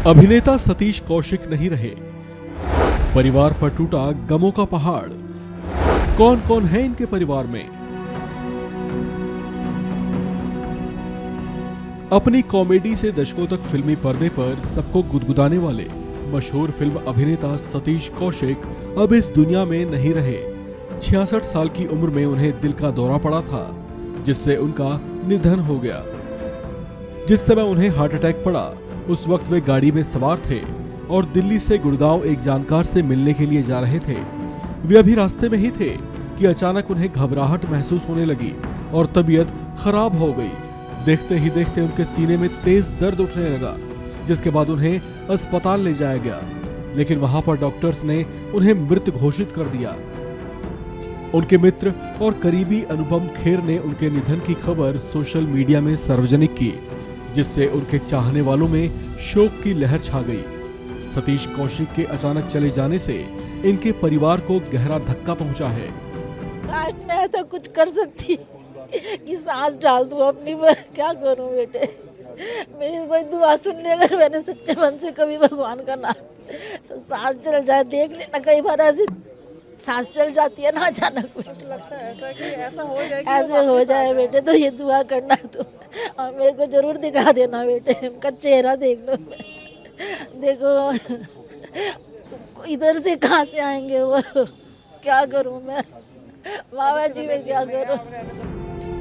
अभिनेता सतीश कौशिक नहीं रहे, परिवार पर टूटा गमों का पहाड़। कौन कौन है इनके परिवार में? अपनी कॉमेडी से दशकों तक फिल्मी पर्दे पर सबको गुदगुदाने वाले मशहूर फिल्म अभिनेता सतीश कौशिक अब इस दुनिया में नहीं रहे। 66 साल की उम्र में उन्हें दिल का दौरा पड़ा था, जिससे उनका निधन हो गया। जिस समय उन्हें हार्ट अटैक पड़ा, उस वक्त वे गाड़ी में सवार थे और दिल्ली से गुड़गांव एक जानकार से मिलने के लिए जा रहे थे। वे अभी रास्ते में ही थे कि अचानक उन्हें घबराहट महसूस होने लगी और तबीयत खराब हो गई। देखते ही देखते उनके सीने में तेज दर्द उठने लगा, जिसके बाद उन्हें अस्पताल ले जाया गया, लेकिन वहां पर डॉक्टर्स ने उन्हें मृत घोषित कर दिया। उनके मित्र और करीबी अनुपम खेर ने उनके निधन की खबर सोशल मीडिया में सार्वजनिक की, जिससे उनके चाहने वालों में शोक की लहर छा गई। सतीश कौशिक के अचानक चले जाने से इनके परिवार को गहरा धक्का पहुंचा है। काश मैं ऐसा कुछ कर सकती कि सांस डाल दूं अपनी, मैं क्या करूं बेटे। मेरी कोई दुआ सुन ले अगर मैंने सच्चे मन से कभी भगवान का नाम, तो सांस चल जाए। देख लेना, कई बार ऐसी सांस चल जाती है ना अचानक बेटे। लगता है ऐसा कि ऐसा हो जाए कि ऐसे हो जाए बेटे, तो ये दुआ करना तो, और मेरे को जरूर दिखा देना बेटे। उनका चेहरा देख लो, देखो इधर से कहाँ से आएंगे वो, क्या करूं मैं मामा जी, मैं क्या करूं।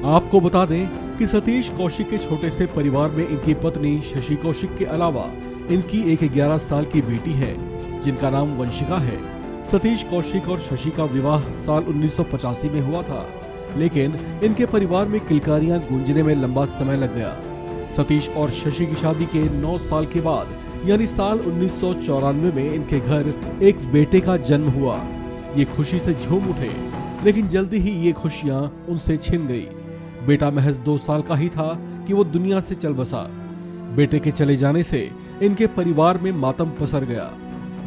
आपको बता दें कि सतीश कौशिक के छोटे से परिवार में इनकी पत्नी शशि कौशिक के अलावा इनकी एक 11 साल की बेटी है, जिनका नाम वंशिका है। सतीश कौशिक और शशि का विवाह साल 1985 में हुआ था, लेकिन इनके परिवार में किलकारियां गूंजने में लंबा समय लग गया। सतीश और शशि की शादी के 9 साल के बाद यानी साल 1994 में इनके घर एक बेटे का जन्म हुआ। ये खुशी से झूम उठे, लेकिन जल्दी ही ये खुशियां उनसे छिन गई। बेटा महज 2 साल का ही था कि वो दुनिया से चल बसा। बेटे के चले जाने से इनके परिवार में मातम पसर गया।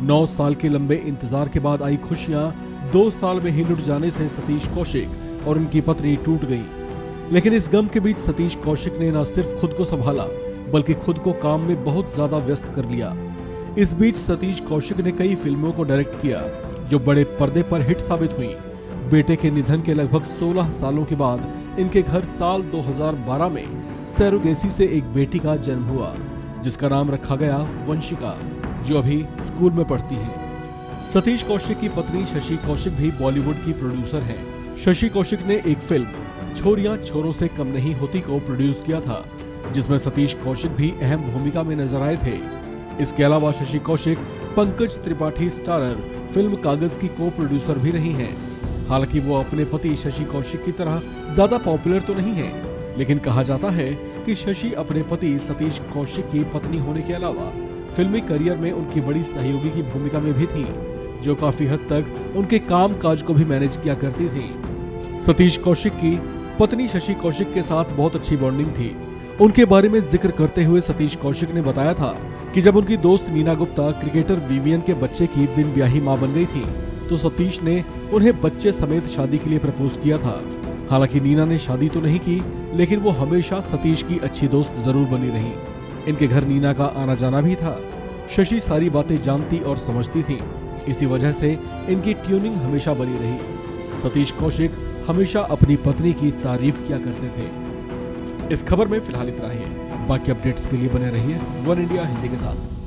9 साल के लंबे इंतजार के बाद आई खुशियां 2 साल में ही लुट जाने से सतीश कौशिक और उनकी पत्नी टूट गई। लेकिन इस गम के बीच सतीश कौशिक ने न सिर्फ खुद को संभाला, बल्कि खुद को काम में बहुत ज्यादा व्यस्त कर लिया। इस बीच सतीश कौशिक ने कई फिल्मों को डायरेक्ट किया, जो बड़े पर्दे पर हिट साबित हुई। बेटे के निधन के लगभग 16 सालों के बाद इनके घर साल 2012 में सैरोगेसी से एक बेटी का जन्म हुआ, जिसका नाम रखा गया वंशिका, जो अभी स्कूल में पढ़ती है। सतीश कौशिक की पत्नी शशि कौशिक भी बॉलीवुड की प्रोड्यूसर हैं। शशि कौशिक ने एक फिल्म छोरियां छोरों से कम नहीं होती को प्रोड्यूस किया था, जिसमें सतीश कौशिक भी अहम भूमिका में नजर आए थे। इसके अलावा शशि कौशिक पंकज त्रिपाठी स्टारर फिल्म कागज की को प्रोड्यूसर भी रही हैं। हालांकि वो अपने पति शशि कौशिक की तरह ज्यादा पॉपुलर तो नहीं है, लेकिन कहा जाता है कि शशि अपने पति सतीश कौशिक की पत्नी होने के अलावा फिल्मी करियर में उनकी बड़ी सहयोगी की भूमिका में भी थी, जो काफी हद तक उनके काम काज को भी मैनेज किया करती थी। सतीश कौशिक की पत्नी शशि कौशिक के साथ बहुत अच्छी बॉन्डिंग थी। उनके बारे में जिक्र करते हुए सतीश कौशिक ने बताया था कि जब उनकी दोस्त नीना गुप्ता क्रिकेटर विवियन के बच्चे की बिन ब्याही मां बन गई थी, तो सतीश ने उन्हें बच्चे समेत शादी के लिए प्रपोज किया था। हालांकि नीना ने शादी तो नहीं की, लेकिन वो हमेशा सतीश की अच्छी दोस्त जरूर बनी रही। इनके घर नीना का आना जाना भी था। शशि सारी बातें जानती और समझती थी, इसी वजह से इनकी ट्यूनिंग हमेशा बनी रही। सतीश कौशिक हमेशा अपनी पत्नी की तारीफ किया करते थे। इस खबर में फिलहाल इतना ही है। बाकी अपडेट्स के लिए बने रहिए वन इंडिया हिंदी के साथ।